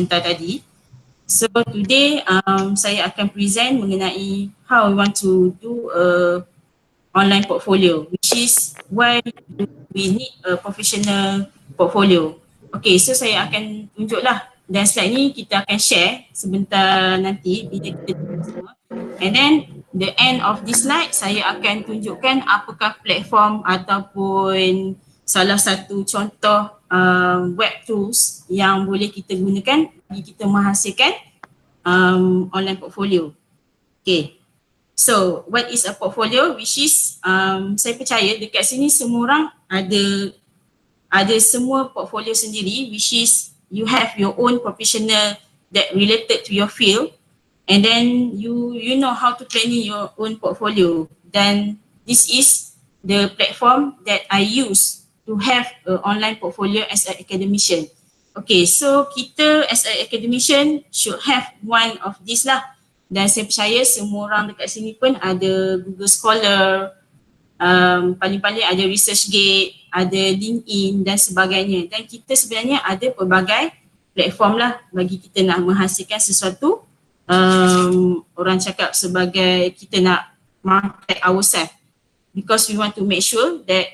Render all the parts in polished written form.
sebentar tadi. So today saya akan present mengenai how we want to do a online portfolio, which is why we need a professional portfolio. Okay, so saya akan tunjuklah, dan slide ni kita akan share sebentar nanti bila kita tengok semua. And then the end of this slide saya akan tunjukkan apakah platform ataupun salah satu contoh web tools yang boleh kita gunakan bagi kita menghasilkan online portfolio. Okay. So, what is a portfolio? Which is, saya percaya dekat sini semua orang ada semua portfolio sendiri, which is you have your own professional that related to your field, and then you know how to planning your own portfolio. Then this is the platform that I use to have an online portfolio as an academician. Okay, so kita as an academician should have one of these lah. Dan saya percaya semua orang dekat sini pun ada Google Scholar, paling-paling ada ResearchGate, ada LinkedIn dan sebagainya. Dan kita sebenarnya ada pelbagai platform lah bagi kita nak menghasilkan sesuatu, orang cakap sebagai kita nak market ourselves, because we want to make sure that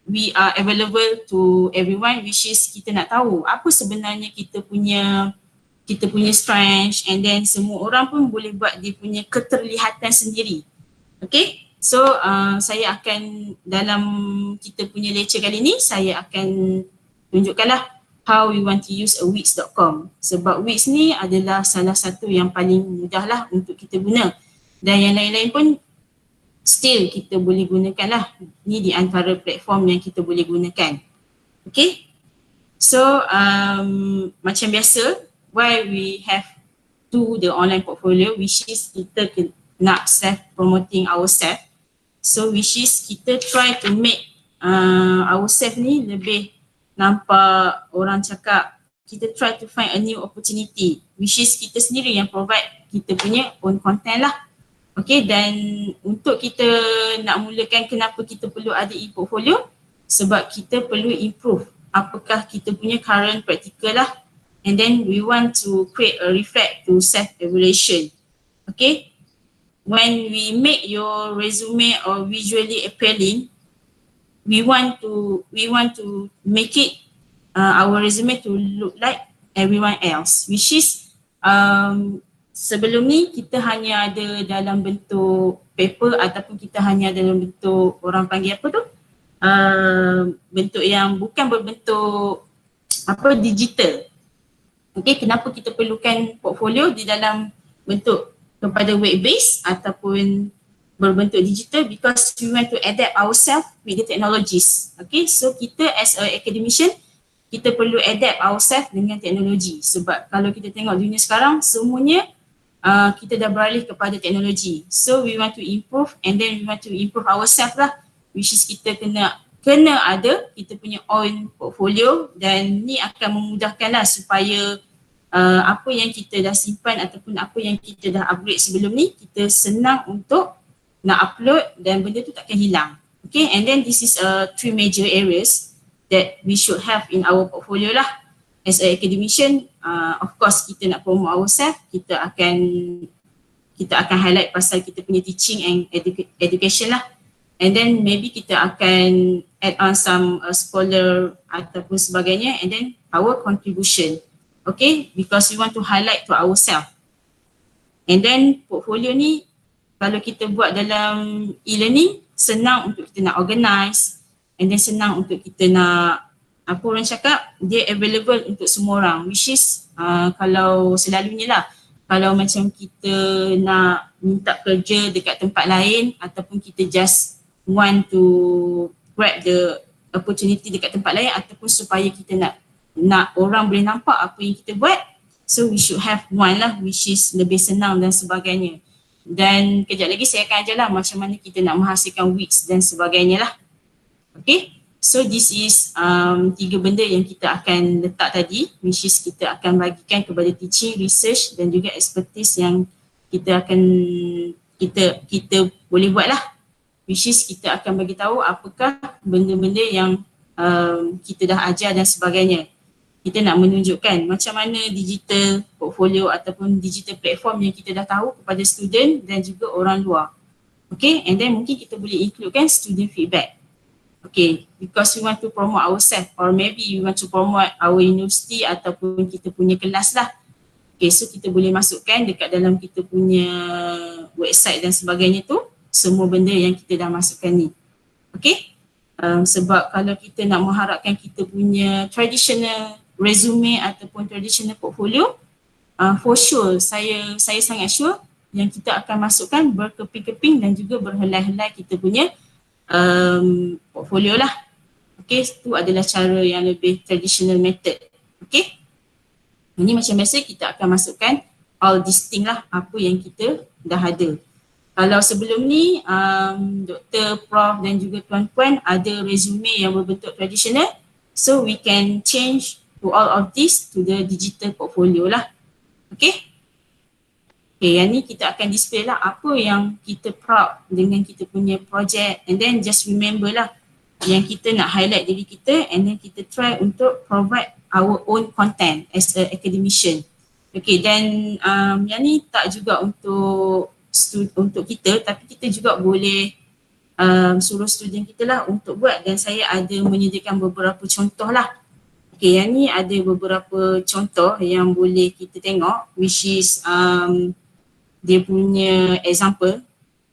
we are available to everyone, which is kita nak tahu apa sebenarnya kita punya strength, and then semua orang pun boleh buat dia punya keterlihatan sendiri. Okay, so saya akan dalam kita punya lecture kali ni saya akan tunjukkanlah how we want to use a Wix.com, sebab Wix ni adalah salah satu yang paling mudah lah untuk kita guna, dan yang lain-lain pun still kita boleh gunakan lah. Ni di antara platform yang kita boleh gunakan. Okay, so macam biasa, why we have do the online portfolio, which is kita nak self-promoting ourselves. So which is kita try to make ourselves ni lebih nampak, orang cakap, kita try to find a new opportunity, which is kita sendiri yang provide kita punya own content lah. Okay, dan untuk kita nak mulakan kenapa kita perlu ada e-portfolio, sebab kita perlu improve apakah kita punya current practical lah. And then we want to create a reflect to self-evaluation. Okay, when we make your resume or visually appealing, we want to make it our resume to look like everyone else, which is sebelum ni kita hanya ada dalam bentuk paper ataupun kita hanya dalam bentuk, orang panggil apa tu, bentuk yang bukan berbentuk digital. Okay, kenapa kita perlukan portfolio di dalam bentuk kepada web based ataupun berbentuk digital? Because we want to adapt ourselves with the technologies. Okay, so kita as a academician, kita perlu adapt ourselves dengan teknologi, sebab kalau kita tengok dunia sekarang semuanya kita dah beralih kepada teknologi. So we want to improve, and then we want to improve ourselves lah, which is kita kena ada kita punya own portfolio, dan ni akan memudahkanlah supaya apa yang kita dah simpan ataupun apa yang kita dah upgrade sebelum ni, kita senang untuk nak upload dan benda tu takkan hilang. Okay, and then this is three major areas that we should have in our portfolio lah. As an academician, of course kita nak promote ourselves, kita akan highlight pasal kita punya teaching and education lah. And then maybe kita akan add on some scholar ataupun sebagainya, and then our contribution. Okay, because we want to highlight to ourselves. And then portfolio ni kalau kita buat dalam e-learning, senang untuk kita nak organize, and then senang untuk kita nak, apa orang cakap, dia available untuk semua orang, which is kalau selalunya lah, kalau macam kita nak minta kerja dekat tempat lain ataupun kita just want to grab the opportunity dekat tempat lain, ataupun supaya kita nak orang boleh nampak apa yang kita buat, so we should have one lah, which is lebih senang dan sebagainya. Dan kejap lagi saya akan ajarlah macam mana kita nak menghasilkan Wix dan sebagainya lah. Okay, so this is tiga benda yang kita akan letak tadi, which is kita akan bagikan kepada teaching, research dan juga expertise yang kita akan kita boleh buat lah, which is kita akan bagi tahu apakah benda-benda yang kita dah ajar dan sebagainya. kita nak menunjukkan macam mana digital portfolio ataupun digital platform yang kita dah tahu kepada student dan juga orang luar. Okay, and then mungkin kita boleh includekan student feedback. Okay, because we want to promote ourselves or maybe we want to promote our university ataupun kita punya kelas lah. Okay, so kita boleh masukkan dekat dalam kita punya website dan sebagainya tu semua benda yang kita dah masukkan ni. Okay, sebab kalau kita nak mengharapkan kita punya traditional resume ataupun traditional portfolio, for sure saya sangat sure yang kita akan masukkan berkeping-keping dan juga berhelai-helai kita punya portfolio lah. Okay, itu adalah cara yang lebih traditional method. Okay, ini macam biasa kita akan masukkan all these thing lah apa yang kita dah ada. Kalau sebelum ni Dr. Prof dan juga tuan-puan ada resume yang berbentuk traditional, so we can change to all of this to the digital portfolio lah. Okay. Okay, yang ni kita akan display lah apa yang kita proud dengan kita punya project, and then just remember lah yang kita nak highlight diri kita, and then kita try untuk provide our own content as a academician. Okay, dan yang ni tak juga untuk kita, tapi kita juga boleh suruh student kita lah untuk buat, dan saya ada menyediakan beberapa contoh lah. Okay, yang ni ada beberapa contoh yang boleh kita tengok, which is dia punya example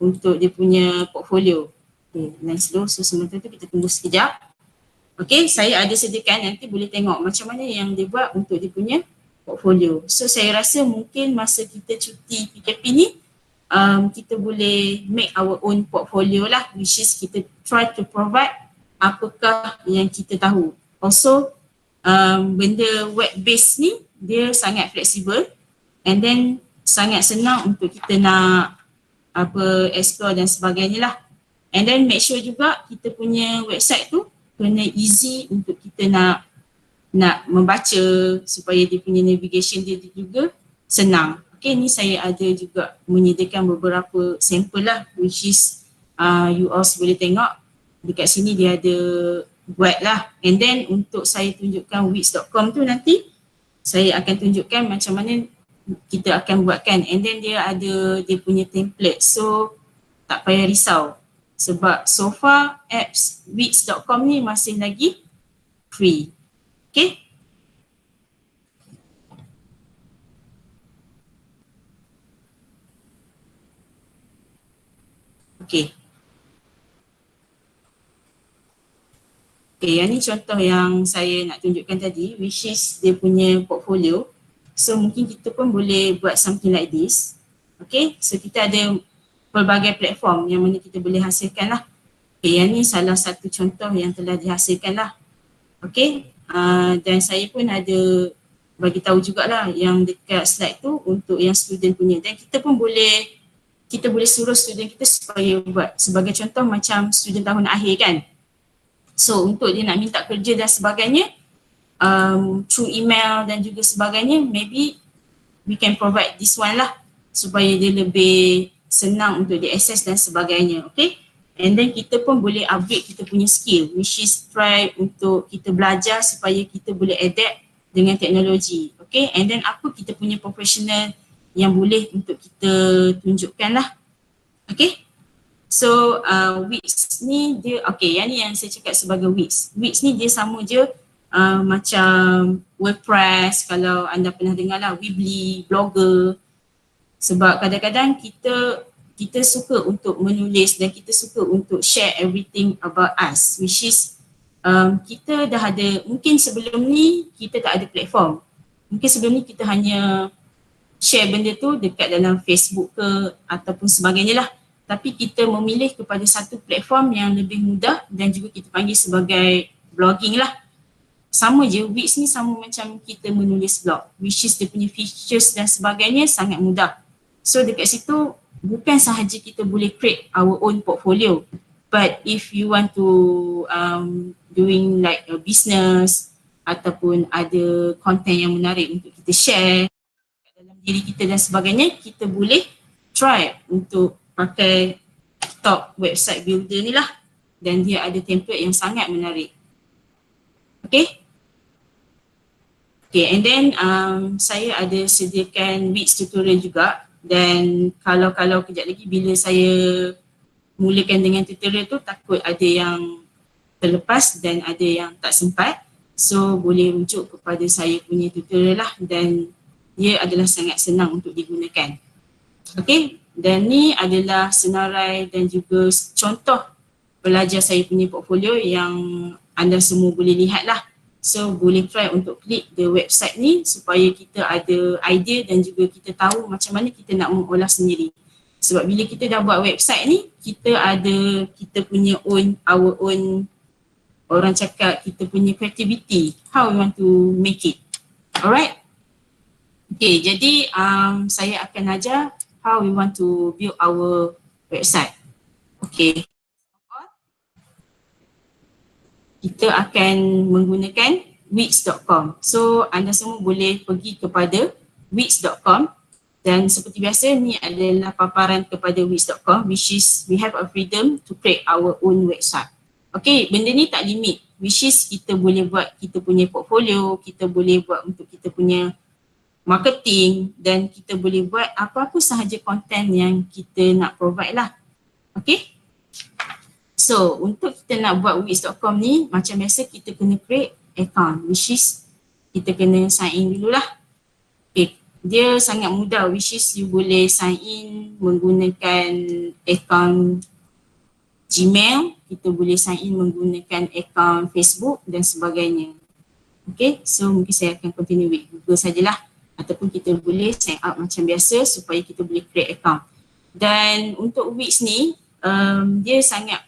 untuk dia punya portfolio. Okay, nice slow. So sementara tu kita tunggu sekejap. Okay, saya ada sediakan, nanti boleh tengok macam mana yang dia buat untuk dia punya portfolio. So saya rasa mungkin masa kita cuti PKP ni, kita boleh make our own portfolio lah, which is kita try to provide apakah yang kita tahu. Also, benda web based ni dia sangat fleksibel, and then sangat senang untuk kita nak explore dan sebagainya lah. And then make sure juga kita punya website tu kena easy untuk kita nak membaca, supaya dia punya navigation dia juga senang. Okay, ni saya ada juga menyediakan beberapa sampel lah, which is you also boleh tengok dekat sini dia ada buat lah. And then untuk saya tunjukkan wix.com tu, nanti saya akan tunjukkan macam mana kita akan buatkan, and then dia ada dia punya template, so tak payah risau sebab so far apps wix.com ni masih lagi free. Okay, okay. Okay, yang ni contoh yang saya nak tunjukkan tadi, which is dia punya portfolio. So mungkin kita pun boleh buat something like this. Okay, so kita ada pelbagai platform yang mana kita boleh hasilkan lah. Okay, yang ni salah satu contoh yang telah dihasilkan lah. Okay, dan saya pun ada bagi tahu jugalah yang dekat slide tu untuk yang student punya, dan kita pun boleh suruh student kita supaya buat. Sebagai contoh macam student tahun akhir kan, so untuk dia nak minta kerja dan sebagainya, through email dan juga sebagainya, maybe we can provide this one lah supaya dia lebih senang untuk dia access dan sebagainya. Okay, and then kita pun boleh upgrade kita punya skill, which is try untuk kita belajar supaya kita boleh adapt dengan teknologi. Okay, and then apa kita punya professional yang boleh untuk kita tunjukkan lah. Okay, so Wix ni dia, okay, yang ni yang saya cakap sebagai Wix. Wix ni dia sama je macam WordPress, kalau anda pernah dengar lah, Weebly, Blogger. Sebab kadang-kadang kita suka untuk menulis dan kita suka untuk share everything about us, which is kita dah ada, mungkin sebelum ni kita tak ada platform. Mungkin sebelum ni kita hanya share benda tu dekat dalam Facebook ke ataupun sebagainya lah. Tapi kita memilih kepada satu platform yang lebih mudah dan juga kita panggil sebagai blogging lah. Sama je, Wix ni sama macam kita menulis blog, which is dia punya features dan sebagainya sangat mudah. So dekat situ bukan sahaja kita boleh create our own portfolio, but if you want to doing like a business ataupun ada content yang menarik untuk kita share dalam diri kita dan sebagainya, kita boleh try untuk pakai top website builder ni lah, dan dia ada template yang sangat menarik. Okay. Okay, and then saya ada sediakan Wix tutorial juga, dan kalau kejap lagi bila saya mulakan dengan tutorial tu takut ada yang terlepas dan ada yang tak sempat, so boleh rujuk kepada saya punya tutorial lah, dan dia adalah sangat senang untuk digunakan. Okay, dan ni adalah senarai dan juga contoh pelajar saya punya portfolio yang anda semua boleh lihat lah. So boleh try untuk klik the website ni supaya kita ada idea dan juga kita tahu macam mana kita nak mengolah sendiri. Sebab bila kita dah buat website ni, kita punya our own, orang cakap kita punya creativity, how we want to make it. Alright. Okay, jadi saya akan ajar how we want to build our website. Okay. Kita akan menggunakan wix.com. So anda semua boleh pergi kepada wix.com, dan seperti biasa ni adalah paparan kepada wix.com, which is we have a freedom to create our own website. Okay, benda ni tak limit, which is kita boleh buat kita punya portfolio, kita boleh buat untuk kita punya marketing, dan kita boleh buat apa-apa sahaja konten yang kita nak provide lah. Okay. So, untuk kita nak buat wix.com ni, macam biasa kita kena create account, which is kita kena sign in dululah. Okay, dia sangat mudah, which is you boleh sign in menggunakan account Gmail, kita boleh sign in menggunakan account Facebook dan sebagainya. Okay, so mungkin saya akan continue with Google sajalah, ataupun kita boleh sign up macam biasa supaya kita boleh create account. Dan untuk Wix ni, dia sangat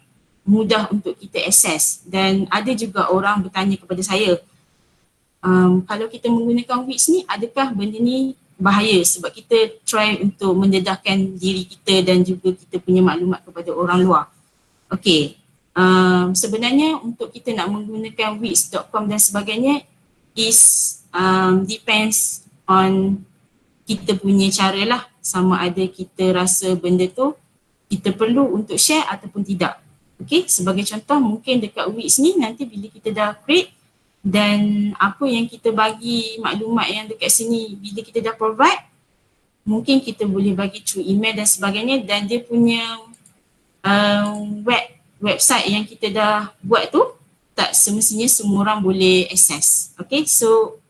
mudah untuk kita access, dan ada juga orang bertanya kepada saya, kalau kita menggunakan Wix ni, adakah benda ni bahaya sebab kita try untuk mendedahkan diri kita dan juga kita punya maklumat kepada orang luar. Okay, sebenarnya untuk kita nak menggunakan wix.com dan sebagainya is depends on kita punya cara lah, sama ada kita rasa benda tu kita perlu untuk share ataupun tidak. Okay, sebagai contoh mungkin dekat Wix ni nanti bila kita dah create dan apa yang kita bagi maklumat yang dekat sini bila kita dah provide, mungkin kita boleh bagi through email dan sebagainya, dan dia punya website yang kita dah buat tu tak semestinya semua orang boleh access. Okay, so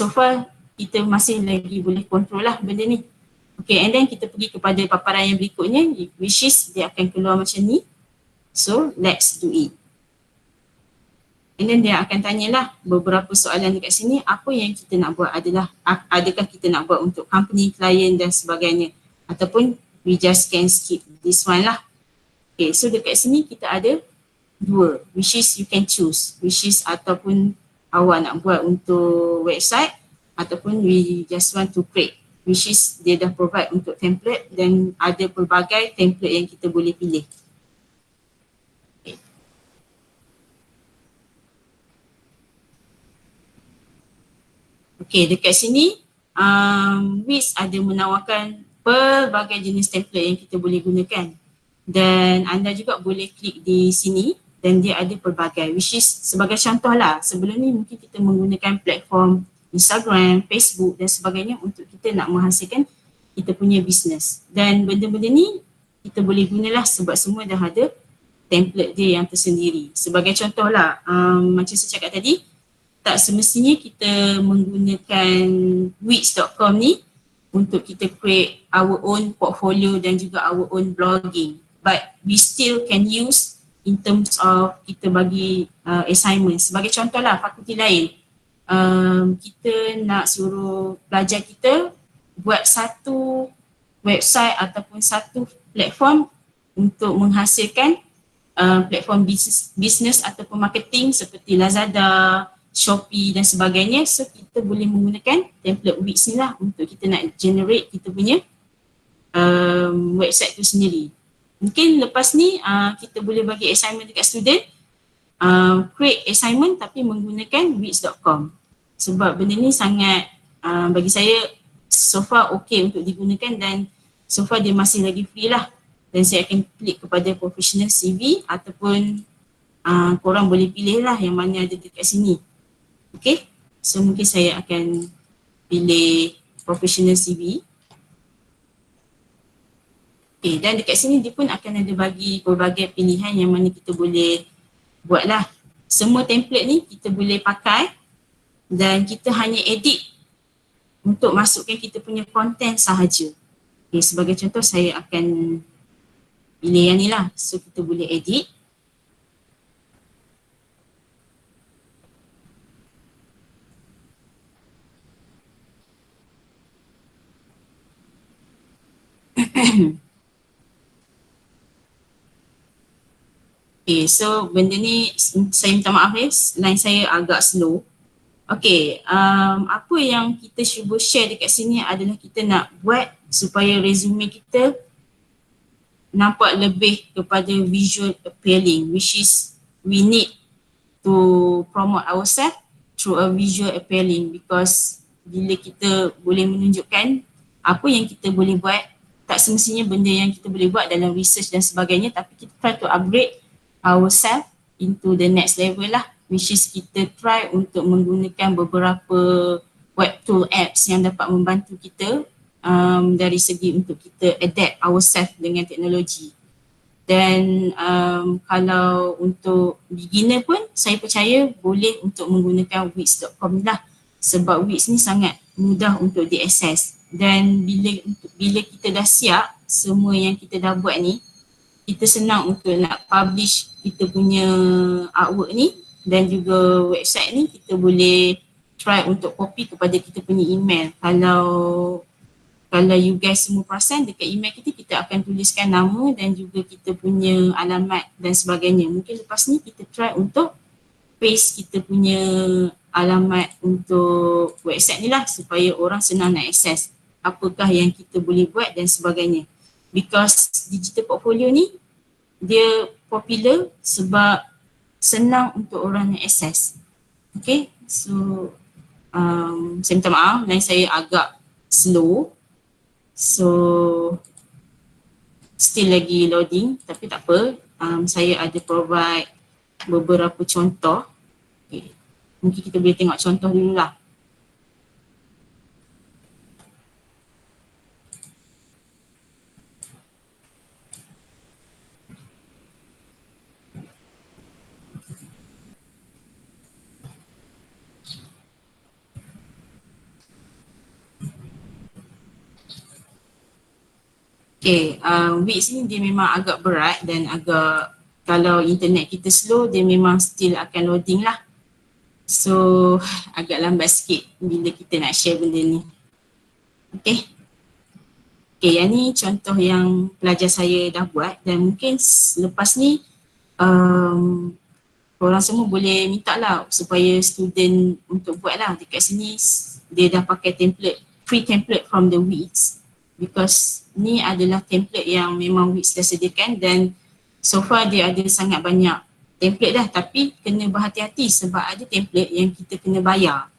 far kita masih lagi boleh control lah benda ni. Okay, and then kita pergi kepada paparan yang berikutnya, which is dia akan keluar macam ni. So, let's do it. And then dia akan tanyalah beberapa soalan dekat sini, apa yang kita nak buat adalah, adakah kita nak buat untuk company, klien dan sebagainya, ataupun we just can skip this one lah. Okay, so dekat sini kita ada dua, which is you can choose, which is ataupun awak nak buat untuk website, ataupun we just want to create, which is dia dah provide untuk template dan ada pelbagai template yang kita boleh pilih. Okay, dekat sini Wix ada menawarkan pelbagai jenis template yang kita boleh gunakan, dan anda juga boleh klik di sini dan dia ada pelbagai, which is sebagai contoh lah, sebelum ni mungkin kita menggunakan platform Instagram, Facebook dan sebagainya untuk kita nak menghasilkan kita punya business, dan benda-benda ni kita boleh gunalah sebab semua dah ada template dia yang tersendiri. Sebagai contoh lah, macam saya cakap tadi, tak semestinya kita menggunakan wix.com ni untuk kita create our own portfolio dan juga our own blogging, but we still can use in terms of kita bagi assignment. Sebagai contoh lah, fakulti lain, kita nak suruh pelajar kita buat satu website ataupun satu platform untuk menghasilkan platform bisnes ataupun marketing seperti Lazada, Shopee dan sebagainya. So kita boleh menggunakan template Wix ni lah untuk kita nak generate kita punya website tu sendiri. Mungkin lepas ni kita boleh bagi assignment dekat student, create assignment tapi menggunakan wix.com, sebab benda ni sangat bagi saya so far okay untuk digunakan, dan so far dia masih lagi free lah, dan saya akan klik kepada professional CV ataupun korang boleh pilih lah yang mana ada dekat sini. Okay, So mungkin saya akan pilih professional CV. Okay, dan dekat sini dia pun akan ada bagi pelbagai pilihan yang mana kita boleh buat lah. Semua template ni kita boleh pakai dan kita hanya edit untuk masukkan kita punya content sahaja. Okay, sebagai contoh saya akan pilih yang ni lah. So kita boleh edit. Okay, so benda ni saya minta maaf line saya agak slow. Okay, apa yang kita cuba share dekat sini adalah kita nak buat supaya resume kita nampak lebih kepada visual appealing, which is we need to promote ourselves through a visual appealing, because bila kita boleh menunjukkan apa yang kita boleh buat, tak semestinya benda yang kita boleh buat dalam research dan sebagainya, tapi kita try to upgrade ourselves into the next level lah, which is kita try untuk menggunakan beberapa web tool apps yang dapat membantu kita dari segi untuk kita adapt ourselves dengan teknologi. Dan kalau untuk beginner pun saya percaya boleh untuk menggunakan wix.com lah, sebab Wix ni sangat mudah untuk diakses. Dan bila kita dah siap semua yang kita dah buat ni, kita senang untuk nak publish kita punya artwork ni dan juga website ni. Kita boleh try untuk copy kepada kita punya email. Kalau you guys semua perasan, dekat email kita akan tuliskan nama dan juga kita punya alamat dan sebagainya. Mungkin lepas ni kita try untuk paste kita punya alamat untuk website ni lah, supaya orang senang nak akses apakah yang kita boleh buat dan sebagainya. Because digital portfolio ni dia popular sebab senang untuk orang nak akses. Okay, so saya minta maaf line saya agak slow. So still lagi loading, tapi tak apa. Saya ada provide beberapa contoh. Okay. Mungkin kita boleh tengok contoh dulu lah. Okay, Wix ni dia memang agak berat dan agak, kalau internet kita slow, dia memang still akan loading lah. So agak lambat sikit bila kita nak share benda ni. Okay. Okay, yang ni contoh yang pelajar saya dah buat, dan mungkin lepas ni korang semua boleh minta lah supaya student untuk buat lah. Dekat sini dia dah pakai template, free template from the Wix, because ni adalah template yang memang Wix dah sediakan, dan so far dia ada sangat banyak template dah, tapi kena berhati-hati sebab ada template yang kita kena bayar.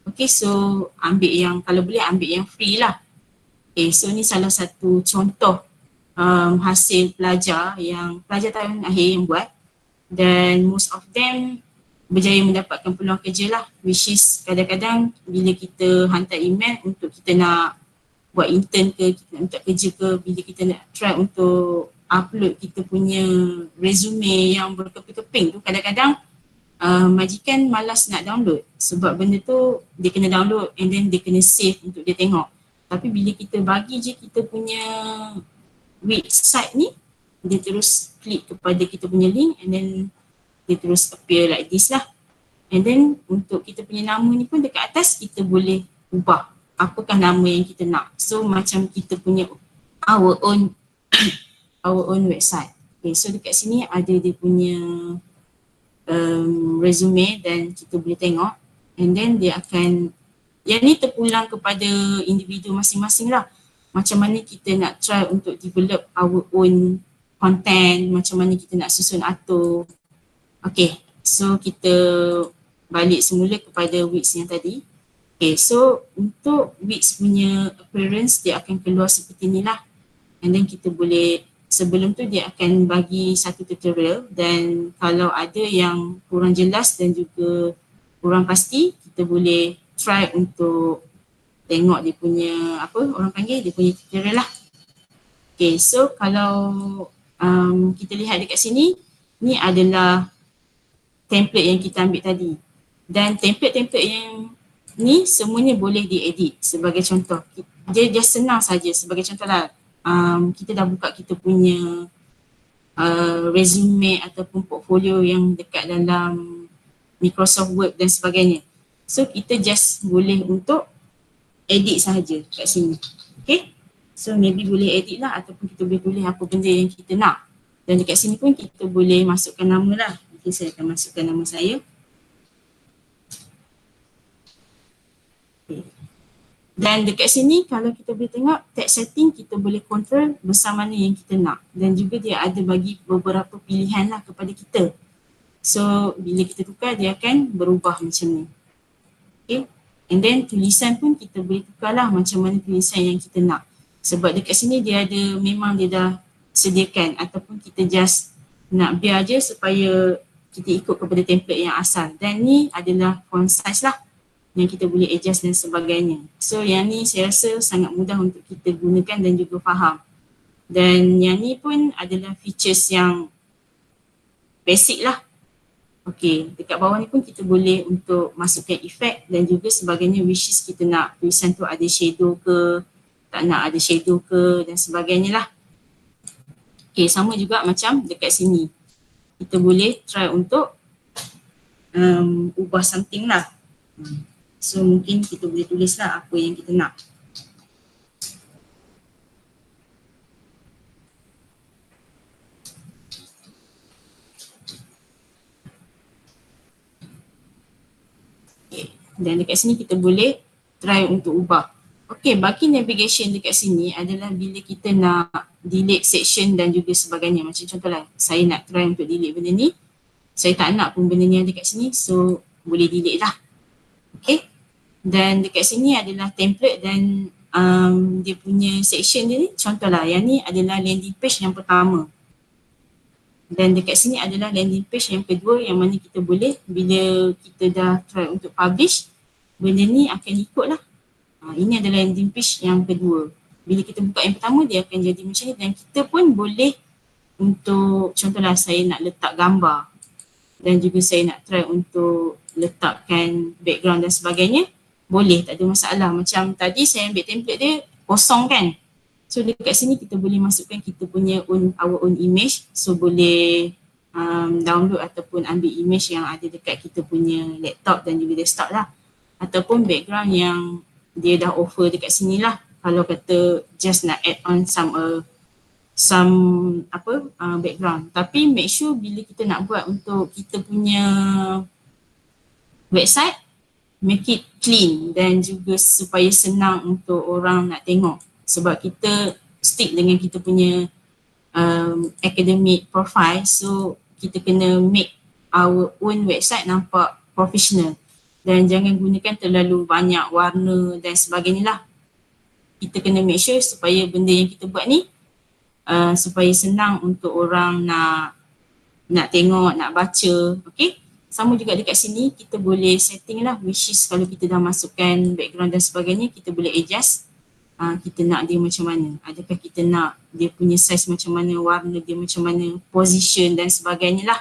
Okay, so ambil yang, kalau boleh ambil yang free lah. Okay, so ni salah satu contoh hasil pelajar tahun akhir yang buat, dan most of them berjaya mendapatkan peluang kerja lah, which is kadang-kadang bila kita hantar email untuk kita nak buat intern ke, kita nak minta kerja ke, bila kita nak try untuk upload kita punya resume yang berkeping-keping tu, kadang-kadang majikan malas nak download sebab benda tu dia kena download and then dia kena save untuk dia tengok. Tapi bila kita bagi je kita punya website ni, dia terus klik kepada kita punya link and then dia terus appear like this lah. And then untuk kita punya nama ni pun dekat atas kita boleh ubah apakah nama yang kita nak. So macam kita punya our own website. Okay, so dekat sini ada dia punya resume dan kita boleh tengok, and then dia akan, yang ni terpulang kepada individu masing-masing lah. Macam mana kita nak try untuk develop our own content, macam mana kita nak susun atur. Okay, so kita balik semula kepada Wix yang tadi. Okay, so untuk Wix punya appearance dia akan keluar seperti ni lah. And then kita boleh, sebelum tu dia akan bagi satu tutorial, dan kalau ada yang kurang jelas dan juga kurang pasti, kita boleh try untuk tengok dia punya apa orang panggil dia punya tutorial lah. Okay, so kalau kita lihat dekat sini, ni adalah template yang kita ambil tadi. Dan template-template yang ni semuanya boleh diedit. Sebagai contoh, dia senang saja. Sebagai contoh lah, kita dah buka kita punya resume ataupun portfolio yang dekat dalam Microsoft Word dan sebagainya. So kita just boleh untuk edit sahaja kat sini. Okay. So maybe boleh edit lah ataupun kita boleh tulis apa benda yang kita nak. Dan dekat sini pun kita boleh masukkan nama lah. Mungkin saya akan masukkan nama saya. Okay. Dan dekat sini kalau kita boleh tengok text setting kita boleh control besar mana yang kita nak. Dan juga dia ada bagi beberapa pilihan lah kepada kita. So bila kita tukar dia akan berubah macam ni. Okay. And then tulisan pun kita boleh tukar lah macam mana tulisan yang kita nak. Sebab dekat sini dia ada, memang dia dah sediakan ataupun kita just nak biar je supaya kita ikut kepada template yang asal. Dan ni adalah font size lah yang kita boleh adjust dan sebagainya. So yang ni saya rasa sangat mudah untuk kita gunakan dan juga faham. Dan yang ni pun adalah features yang basic lah. Okay, dekat bawah ni pun kita boleh untuk masukkan efek dan juga sebagainya, which is kita nak tulisan tu ada shadow ke, tak nak ada shadow ke dan sebagainya lah. Okay, sama juga macam dekat sini. Kita boleh try untuk ubah something lah. So mungkin kita boleh tulis lah apa yang kita nak. Okay. Dan dekat sini kita boleh try untuk ubah. Okay, baki navigation dekat sini adalah bila kita nak delete section dan juga sebagainya. Macam contohlah, saya nak try untuk delete benda ni. Saya tak nak pun benda ni ada kat sini, so boleh delete lah. Okay. Dan dekat sini adalah template dan dia punya section dia ni. Contohlah, yang ni adalah landing page yang pertama. Dan dekat sini adalah landing page yang kedua yang mana kita boleh, bila kita dah try untuk publish, benda ni akan ikut lah. Ini adalah landing page yang kedua. Bila kita buka yang pertama, dia akan jadi macam ni dan kita pun boleh untuk, contohlah saya nak letak gambar dan juga saya nak try untuk letakkan background dan sebagainya, boleh, tak ada masalah. Macam tadi saya ambil template dia kosong kan. So dekat sini kita boleh masukkan kita punya our own image. So boleh download ataupun ambil image yang ada dekat kita punya laptop dan juga desktop lah. Ataupun background yang dia dah offer dekat sini lah. Kalau kata just nak add on some background. Tapi make sure bila kita nak buat untuk kita punya website, make it clean dan juga supaya senang untuk orang nak tengok. Sebab kita stick dengan kita punya academic profile, so kita kena make our own website nampak professional. Dan jangan gunakan terlalu banyak warna dan sebagainya lah. Kita kena make sure supaya benda yang kita buat ni supaya senang untuk orang nak tengok, nak baca. Okay. Sama juga dekat sini kita boleh setting lah, which is kalau kita dah masukkan background dan sebagainya, kita boleh adjust. Kita nak dia macam mana. Adakah kita nak dia punya size macam mana, warna dia macam mana, position dan sebagainya lah.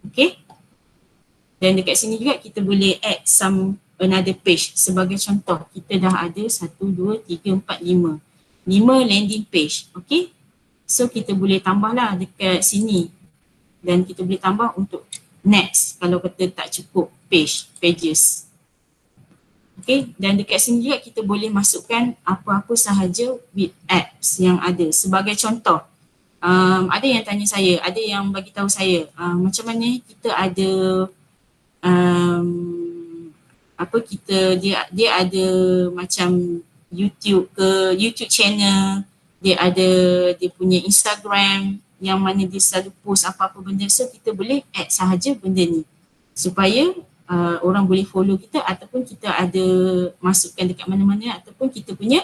Okay. Dan dekat sini juga kita boleh add another page. Sebagai contoh, kita dah ada 1, 2, 3, 4, 5. 5 landing page. Okay. So kita boleh tambah lah dekat sini. Dan kita boleh tambah untuk next kalau kata tak cukup pages. Okay. Dan dekat sini juga kita boleh masukkan apa-apa sahaja with apps yang ada. Sebagai contoh, ada yang tanya saya, ada yang bagi tahu saya macam mana kita ada dia ada macam YouTube channel, dia ada dia punya Instagram yang mana dia selalu post apa-apa benda. So kita boleh add sahaja benda ni supaya orang boleh follow kita ataupun kita ada masukkan dekat mana-mana ataupun kita punya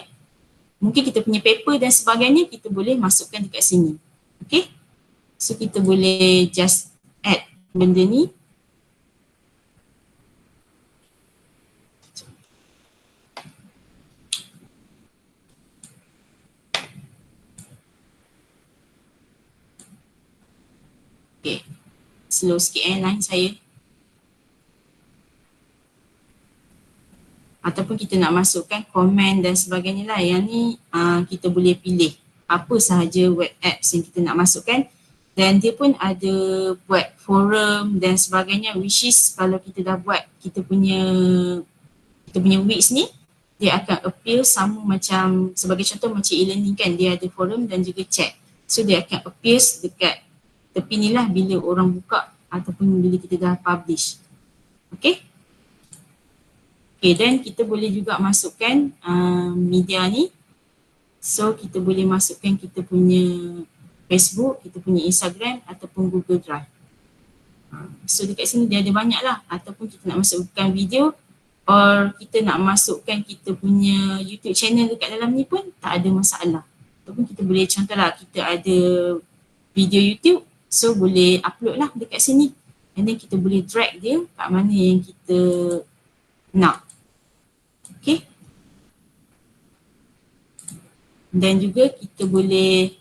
mungkin kita punya paper dan sebagainya kita boleh masukkan dekat sini. Okay. So kita boleh just add benda ni. slow sikit line saya. Ataupun kita nak masukkan komen dan sebagainya lah. Yang ni kita boleh pilih apa sahaja web apps yang kita nak masukkan. Dan dia pun ada buat forum dan sebagainya, which is kalau kita dah buat kita punya Wix ni, dia akan appear sama macam, sebagai contoh macam e-learning kan, dia ada forum dan juga chat. So dia akan appear dekat tepi ni lah bila orang buka ataupun bila kita dah publish. Okay. Okay, dan kita boleh juga masukkan media ni. So kita boleh masukkan kita punya Facebook, kita punya Instagram ataupun Google Drive. So dekat sini dia ada banyak lah. Ataupun kita nak masukkan video, or kita nak masukkan kita punya YouTube channel dekat dalam ni pun tak ada masalah. Ataupun kita boleh, contoh lah kita ada video YouTube, so boleh upload lah dekat sini. And then kita boleh drag dia kat mana yang kita nak. Okay. Dan juga kita boleh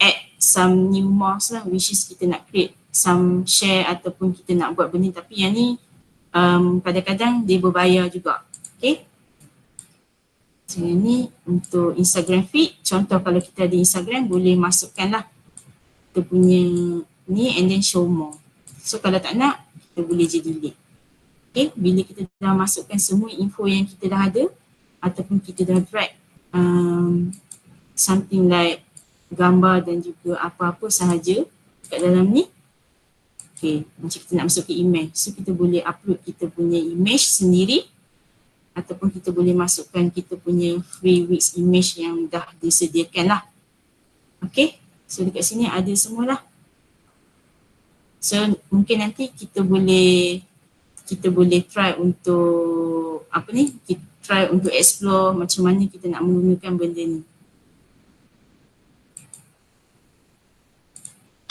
add some new mouse lah, which is kita nak create some share ataupun kita nak buat benda, tapi yang ni kadang-kadang dia berbayar juga. Okay. So ini untuk Instagram feed. Contoh kalau kita ada Instagram, boleh masukkan lah kita punya ni and then show more. So kalau tak nak, kita boleh je delete. Okay, bila kita dah masukkan semua info yang kita dah ada ataupun kita dah drag something like gambar dan juga apa-apa sahaja kat dalam ni. Okay, macam kita nak masuk ke email. So kita boleh upload kita punya image sendiri ataupun kita boleh masukkan kita punya free Wix image yang dah disediakan lah. Okay, so dekat sini ada semualah. So mungkin nanti kita boleh try untuk kita try untuk explore macam mana kita nak menggunakan benda ni.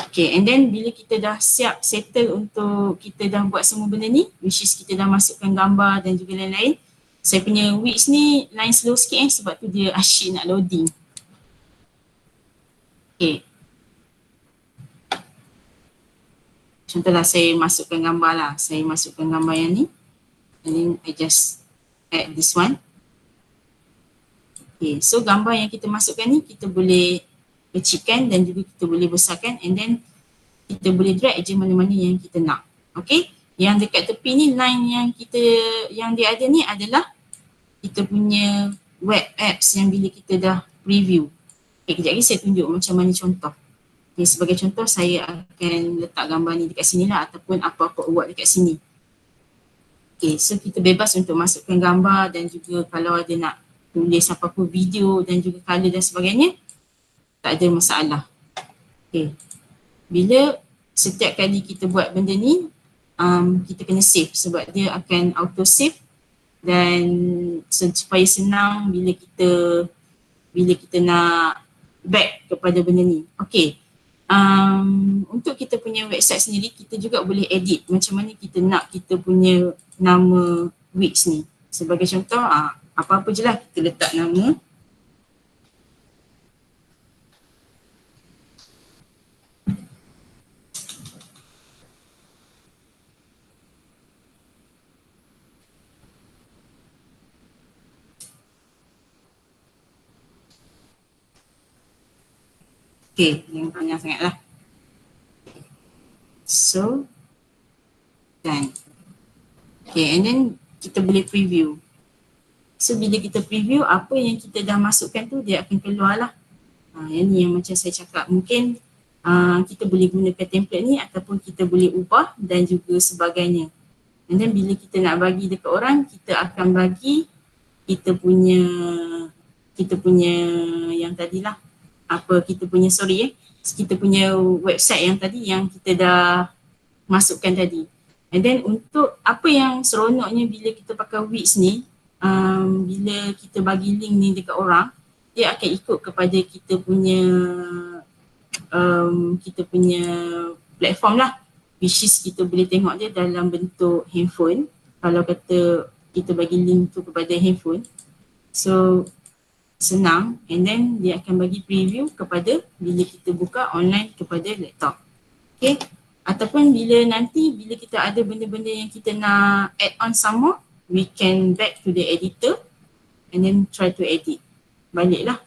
Okay, and then bila kita dah siap settle untuk kita dah buat semua benda ni, which is kita dah masukkan gambar dan juga lain-lain. Saya punya Wix ni line slow sikit sebab tu dia asyik nak loading. Okay. Contohlah saya masukkan gambar lah. Saya masukkan gambar yang ni. And then I just add this one. Okay, so gambar yang kita masukkan ni kita boleh kecilkan dan juga kita boleh besarkan, and then kita boleh drag je mana-mana yang kita nak. Okay, yang dekat tepi ni line yang dia ada ni adalah kita punya web apps yang bila kita dah preview. Okay, kejap lagi saya tunjuk macam mana contoh. Okay, sebagai contoh saya akan letak gambar ni dekat sini lah ataupun apa-apa buat dekat sini. Okay, so kita bebas untuk masukkan gambar dan juga kalau ada nak tulis apa-apa video dan juga color dan sebagainya, tak ada masalah. Okay, bila setiap kali kita buat benda ni, kita kena save sebab dia akan auto save dan supaya senang bila kita nak back kepada benda ni. Okay. Untuk kita punya website sendiri, kita juga boleh edit macam mana kita nak kita punya nama Wix ni. Sebagai contoh, apa-apa je lah kita letak nama. Okay, yang panjang sangat lah. So, done. Okay, and then kita boleh preview. So, bila kita preview, apa yang kita dah masukkan tu dia akan keluar lah. Yang ni yang macam saya cakap, mungkin kita boleh gunakan template ni ataupun kita boleh ubah dan juga sebagainya. And then bila kita nak bagi dekat orang, kita akan bagi kita punya yang tadilah. Kita punya website yang tadi yang kita dah masukkan tadi. And then untuk apa yang seronoknya bila kita pakai Wix ni, bila kita bagi link ni dekat orang, dia akan ikut kepada kita punya platform lah, which is kita boleh tengok dia dalam bentuk handphone. Kalau kata kita bagi link tu kepada handphone, so senang, and then dia akan bagi preview kepada bila kita buka online kepada laptop. Okay, Ataupun bila kita ada benda-benda yang kita nak add on sama, we can back to the editor and then try to edit balik lah.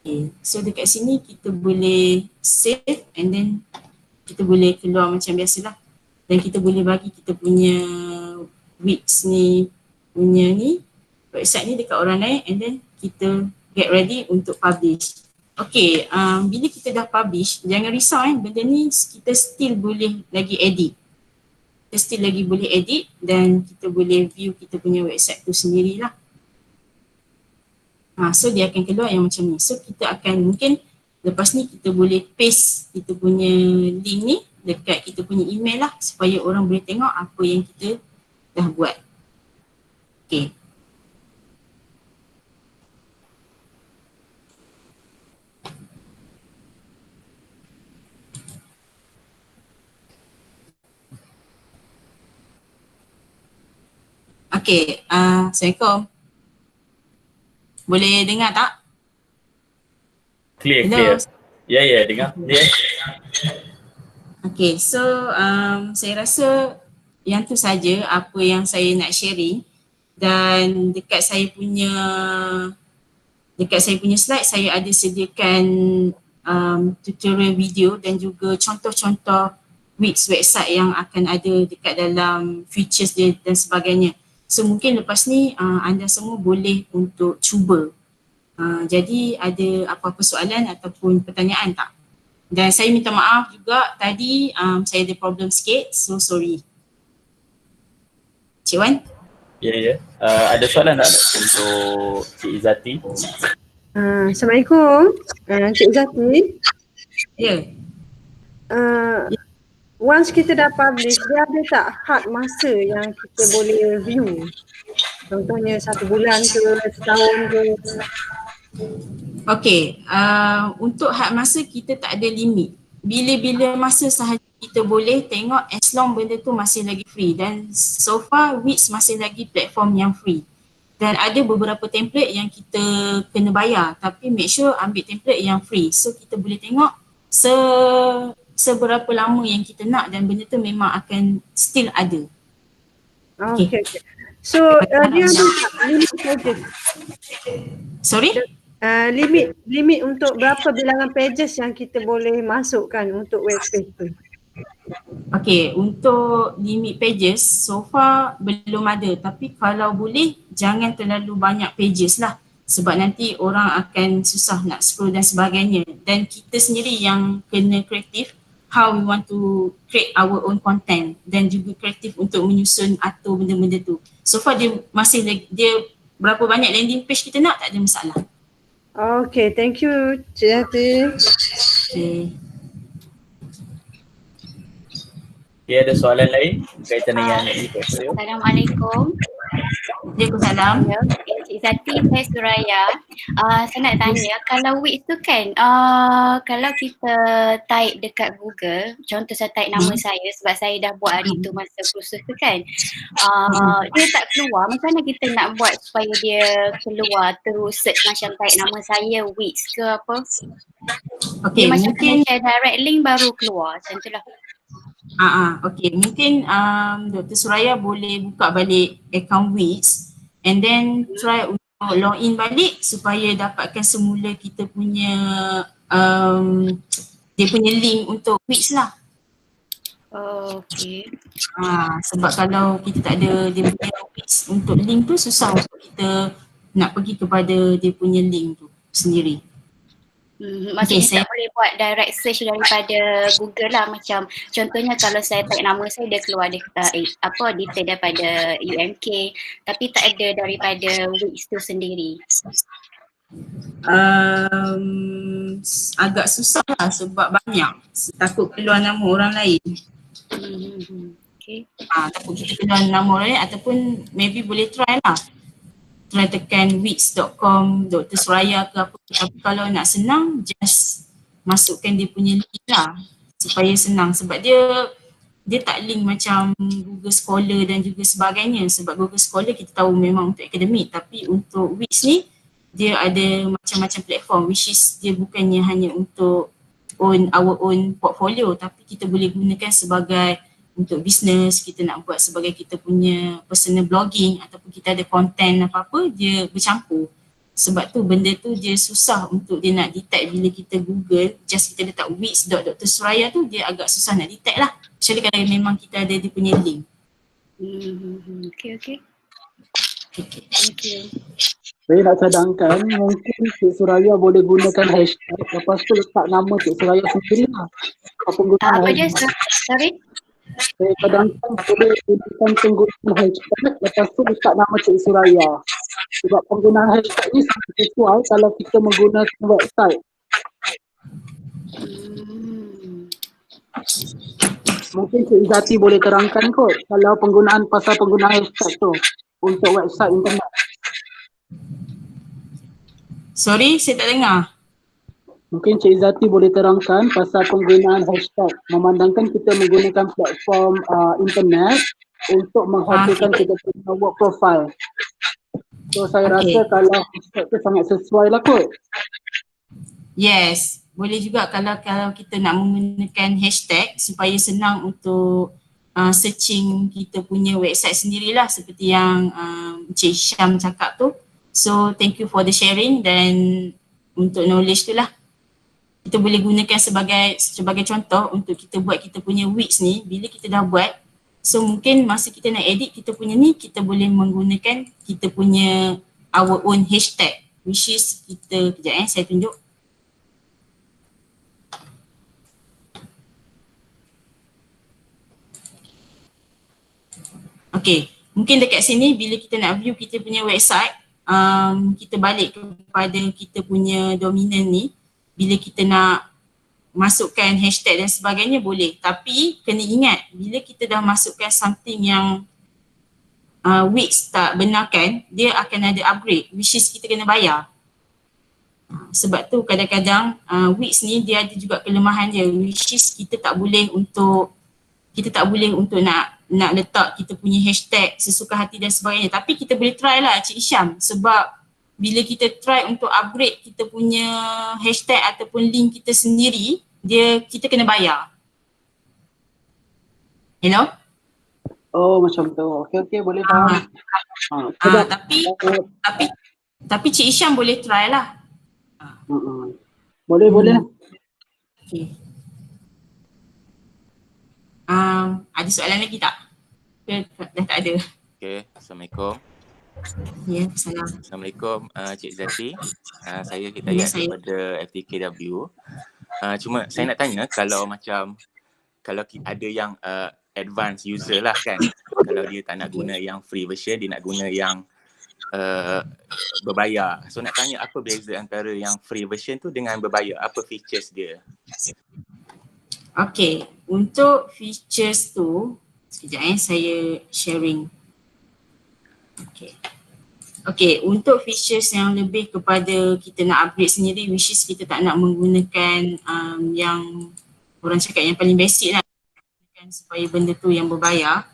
Okay. So dekat sini kita boleh save and then kita boleh keluar macam biasalah. Dan kita boleh bagi kita punya Wix ni punya ni website ni dekat orang lain and then kita get ready untuk publish. Okay, bila kita dah publish, jangan risau benda ni kita still boleh lagi edit. Kita still lagi boleh edit dan kita boleh view kita punya website tu sendirilah. So dia akan keluar yang macam ni. So kita akan mungkin lepas ni kita boleh paste kita punya link ni dekat kita punya email lah supaya orang boleh tengok apa yang kita dah buat. Okay. Okay, Assalamualaikum. Boleh dengar tak? Clear, Hello. clear. Ya, dengar. Yeah. Okay, so saya rasa yang tu saja apa yang saya nak sharing. Dan dekat saya punya slide saya ada sediakan tutorial video dan juga contoh-contoh Wix website yang akan ada dekat dalam features dia dan sebagainya. So mungkin lepas ni anda semua boleh untuk cuba. Jadi ada apa-apa soalan ataupun pertanyaan tak? Dan saya minta maaf juga tadi saya ada problem sikit, so sorry. Cik Wan? Ya. Ada soalan tak untuk Cik Izzati? Assalamualaikum, Cik Izzati. Ya. Once kita dah publish, dia ada tak had masa yang kita boleh view? Contohnya 1 bulan ke, setahun ke? Okay, untuk had masa kita tak ada limit. Bila-bila masa sahaja kita boleh tengok as long benda tu masih lagi free. Dan so far Wix masih lagi platform yang free. Dan ada beberapa template yang kita kena bayar, tapi make sure ambil template yang free. So kita boleh tengok seberapa lama yang kita nak dan benda tu memang akan still ada. Okay. So dia ada tak limit pages? Sorry? Limit untuk berapa bilangan pages yang kita boleh masukkan untuk web page tu? Okay, untuk limit pages so far belum ada, tapi kalau boleh jangan terlalu banyak pages lah sebab nanti orang akan susah nak scroll dan sebagainya. Dan kita sendiri yang kena kreatif how we want to create our own content dan juga kreatif untuk menyusun atur benda-benda tu. So far dia berapa banyak landing page kita nak tak ada masalah. Okay, thank you Cik Yati. Okay. Okay, ada soalan lain berkaitan dengan e-portfolio? Assalamualaikum. Waalaikumsalam. Cik Zati, saya Suraya. Saya nak tanya, kalau Wix tu kan, kalau kita type dekat Google, contoh saya type nama saya sebab saya dah buat hari tu masa kursus tu kan, dia tak keluar. Macam mana kita nak buat supaya dia keluar terus search macam type nama saya Wix ke apa? Okay, dia macam mungkin kena share direct link baru keluar, macam tu lah. Okay, mungkin Dr. Suraya boleh buka balik account Wix and then try untuk login balik supaya dapatkan semula kita punya dia punya link untuk Wix lah. Okay. Sebab kalau kita tak ada dia punya Wix untuk link tu susah untuk kita nak pergi kepada dia punya link tu sendiri. Maksudnya tak boleh buat direct search daripada Google lah, macam contohnya kalau saya type nama saya dia keluar detail daripada UMK tapi tak ada daripada Wix tu sendiri. Agak susah lah sebab banyak, takut keluar nama orang lain. Okay. Takut kita keluar nama orang lain ataupun maybe boleh try lah. Try tekan wix.com, Dr. Suraya ke apa. Tapi kalau nak senang, just masukkan dia punya link lah supaya senang. Sebab dia tak link macam Google Scholar dan juga sebagainya. Sebab Google Scholar kita tahu memang untuk akademik, tapi untuk Wix ni dia ada macam-macam platform which is dia bukannya hanya untuk our own portfolio, tapi kita boleh gunakan sebagai untuk bisnes, kita nak buat sebagai kita punya personal blogging ataupun kita ada content apa-apa, dia bercampur. Sebab tu benda tu dia susah untuk dia nak detect bila kita Google, just kita letak Wix.Dr. Suraya tu dia agak susah nak detect lah. Kecuali kalau memang kita ada dia punya link. Okay. Okay. Thank you. Saya nak cadangkan mungkin Cik Suraya boleh gunakan hashtag, lepas tu letak nama Cik Suraya sendiri lah. Penggunaan Apa dia? hashtag. Sorry? Saya cadangkan boleh gunakan penggunaan hashtag, lepas tu letak nama Cik Suraya. Sebab penggunaan hashtag ni sangat sesuai kalau kita menggunakan website. Mungkin Cik Izzati boleh terangkan kot kalau pasal penggunaan hashtag tu untuk website internet. Sorry, saya tak dengar. Mungkin Cik Izzati boleh terangkan pasal penggunaan hashtag, memandangkan kita menggunakan platform internet untuk menghasilkan kita punya work profile. So saya rasa kalau hashtag tu sangat sesuai lah kot. Yes, boleh juga kalau kita nak menggunakan hashtag supaya senang untuk searching kita punya website sendirilah seperti yang Encik Syam cakap tu. So thank you for the sharing dan untuk knowledge tu lah. Kita boleh gunakan sebagai contoh untuk kita buat kita punya Wix ni. Bila kita dah buat, so mungkin masa kita nak edit kita punya ni, kita boleh menggunakan kita punya our own hashtag, which is kita, kejap saya tunjuk. Okay, mungkin dekat sini bila kita nak view kita punya website, kita balik kepada kita punya domain ni. Bila kita nak masukkan hashtag dan sebagainya boleh, tapi kena ingat bila kita dah masukkan something yang Wix tak benarkan, dia akan ada upgrade, which is kita kena bayar. Sebab tu kadang-kadang Wix ni dia ada juga kelemahan dia, which is kita tak boleh untuk nak letak kita punya hashtag sesuka hati dan sebagainya. Tapi kita boleh try lah Cik Syam, sebab bila kita try untuk upgrade kita punya hashtag ataupun link kita sendiri, kita kena bayar. Hello? Oh macam tu. Okey boleh faham. Tapi Cik Syam boleh try lah. Boleh. Okay. Ada soalan lagi tak? Dah tak ada. Okay, Assalamualaikum. Ya, salam. Assalamualaikum Cik Zati. Saya Hidayat daripada FTKW. Cuma saya nak tanya kalau ada yang advanced user lah kan, kalau dia tak nak guna yang free version, dia nak guna yang berbayar. So nak tanya apa beza antara yang free version tu dengan berbayar? Apa features dia? Okay, untuk features tu, sekejap saya sharing. Okay, untuk features yang lebih kepada kita nak upgrade sendiri, which is kita tak nak menggunakan yang orang cakap yang paling basic lah, supaya benda tu yang berbayar,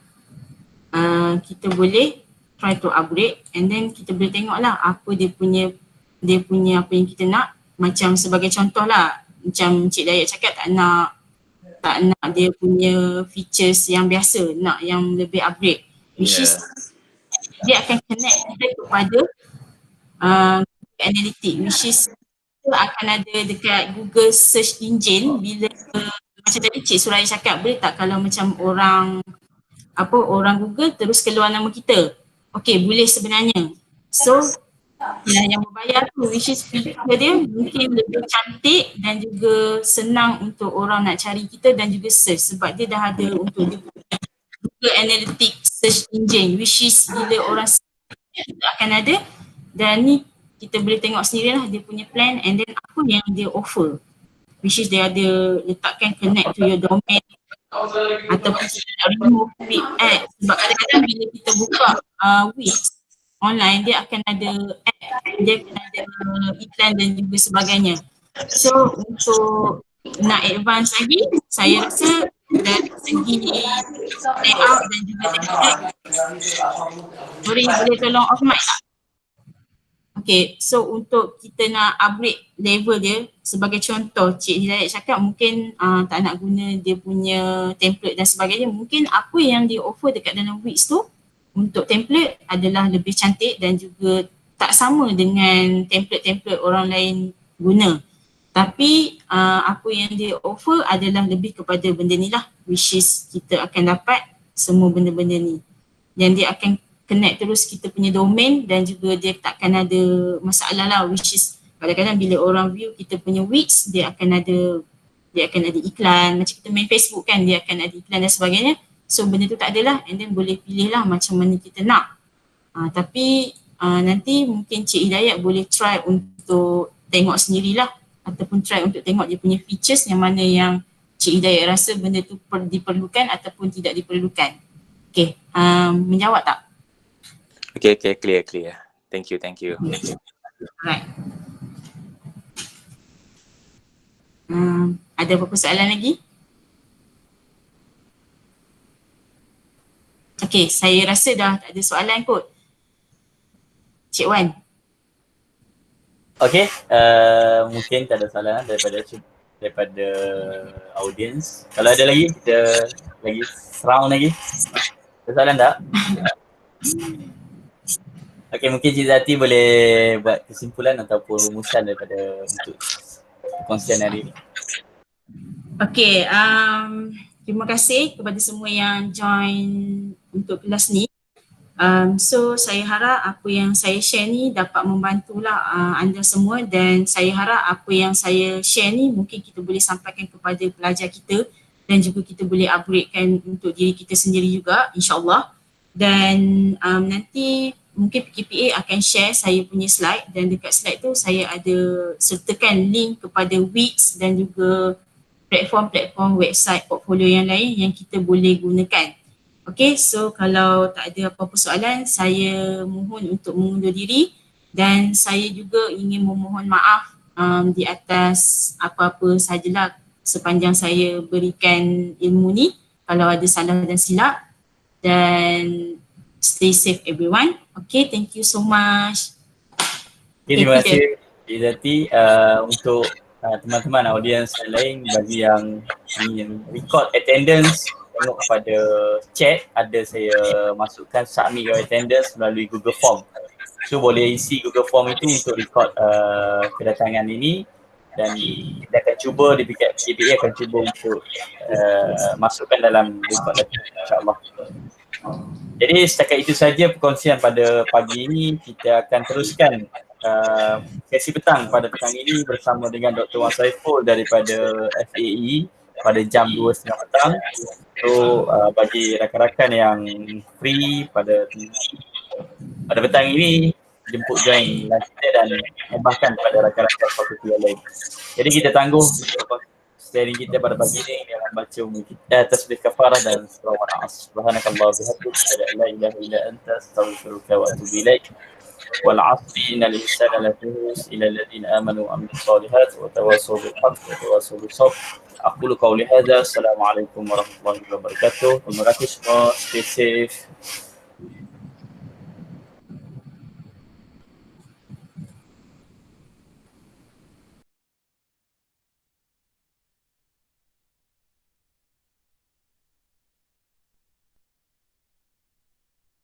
kita boleh try to upgrade and then kita boleh tengok lah apa dia punya apa yang kita nak. Macam sebagai contoh lah, macam Cik Dayat cakap tak nak dia punya features yang biasa, nak yang lebih upgrade, which is dia akan connect kita kepada analytics, which is kita akan ada dekat Google search engine. Bila macam tadi Cik Suraya cakap, boleh tak kalau macam orang Google terus keluar nama kita? Okay, boleh sebenarnya. So yang berbayar tu, which is feature dia mungkin lebih cantik dan juga senang untuk orang nak cari kita dan juga search, sebab dia dah ada untuk dia Google Analytics search engine, which is bila orang search akan ada, dan ni kita boleh tengok sendiri lah dia punya plan and then apa yang dia offer, which is dia ada letakkan connect to your domain ataupun remove free ads. Sebab kadang-kadang bila kita buka Wix online, dia akan ada ad, dia akan ada iklan dan juga sebagainya. So untuk nak advance lagi, saya rasa dari segi layout dan juga teknik. Boleh tolong off mic tak? Okay, so untuk kita nak upgrade level dia, sebagai contoh Cik Hidayat cakap mungkin tak nak guna dia punya template dan sebagainya. Mungkin apa yang dia offer dekat dalam Wix tu untuk template adalah lebih cantik dan juga tak sama dengan template-template orang lain guna. Tapi apa yang dia offer adalah lebih kepada benda ni lah, which is kita akan dapat semua benda-benda ni. Dan dia akan connect terus kita punya domain dan juga dia takkan ada masalah lah, which is kadang-kadang bila orang view kita punya Wix, dia akan ada iklan, macam kita main Facebook kan, dia akan ada iklan dan sebagainya. So benda tu tak adalah, and then boleh pilih lah macam mana kita nak. Tapi nanti mungkin Cik Hidayat boleh try untuk tengok sendirilah ataupun try untuk tengok dia punya features yang mana yang Cik Hidayat rasa benda tu diperlukan ataupun tidak diperlukan. Okay, menjawab tak? Okay, clear. Thank you. Alright. Ada apa-apa soalan lagi? Okay, saya rasa dah tak ada soalan kot. Cik Wan. Okay, mungkin tak ada soalan daripada audience. Kalau ada lagi, kita lagi round lagi. Ada soalan tak? Okay, mungkin Cik Zati boleh buat kesimpulan ataupun rumusan daripada untuk perkongsian hari ini. Okay, terima kasih kepada semua yang join untuk kelas ni. So saya harap apa yang saya share ni dapat membantulah anda semua, dan saya harap apa yang saya share ni mungkin kita boleh sampaikan kepada pelajar kita dan juga kita boleh upgradekan untuk diri kita sendiri juga, insyaAllah. Dan nanti mungkin PKPA akan share saya punya slide, dan dekat slide tu saya ada sertakan link kepada Wix dan juga platform-platform website portfolio yang lain yang kita boleh gunakan. Okay, so kalau tak ada apa-apa soalan, saya mohon untuk mengundur diri, dan saya juga ingin memohon maaf di atas apa-apa sajalah sepanjang saya berikan ilmu ni, kalau ada salah dan silap, dan stay safe everyone. Okay, thank you so much. Okay, terima kasih Cik Zati. Untuk teman-teman audiens yang lain, bagi yang ingin record attendance, tengok pada chat, ada saya masukkan submit your attendance melalui Google Form. So boleh isi Google Form itu untuk record kedatangan ini, dan kita akan cuba, di PKPA akan cuba untuk masukkan dalam record lagi, insyaAllah. Jadi setakat itu saja perkongsian pada pagi ini. Kita akan teruskan sesi petang pada petang ini bersama dengan Dr. Wan Saiful daripada FAE pada jam 2.30 petang. So bagi rakan-rakan yang free pada petang ini, jemput join kita dan bahkan kepada rakan-rakan fakulti yang lain. Jadi kita tangguh sharing kita pada pagi ini dengan baca tasbih kafarah dan selawat asr. Subhanakallah bihamdika, la ilaha illa anta, astaghfiruka wa atubu ilaik. Wal 'asri innal insana lafi khusr illa alladhina amanu wa amilus solihat wa tawassaw bil haqqi wa tawassaw bis sabr. Aqulu qawli hadza. Assalamualaikum warahmatullahi wabarakatuh. Terima kasih semua. Stay safe.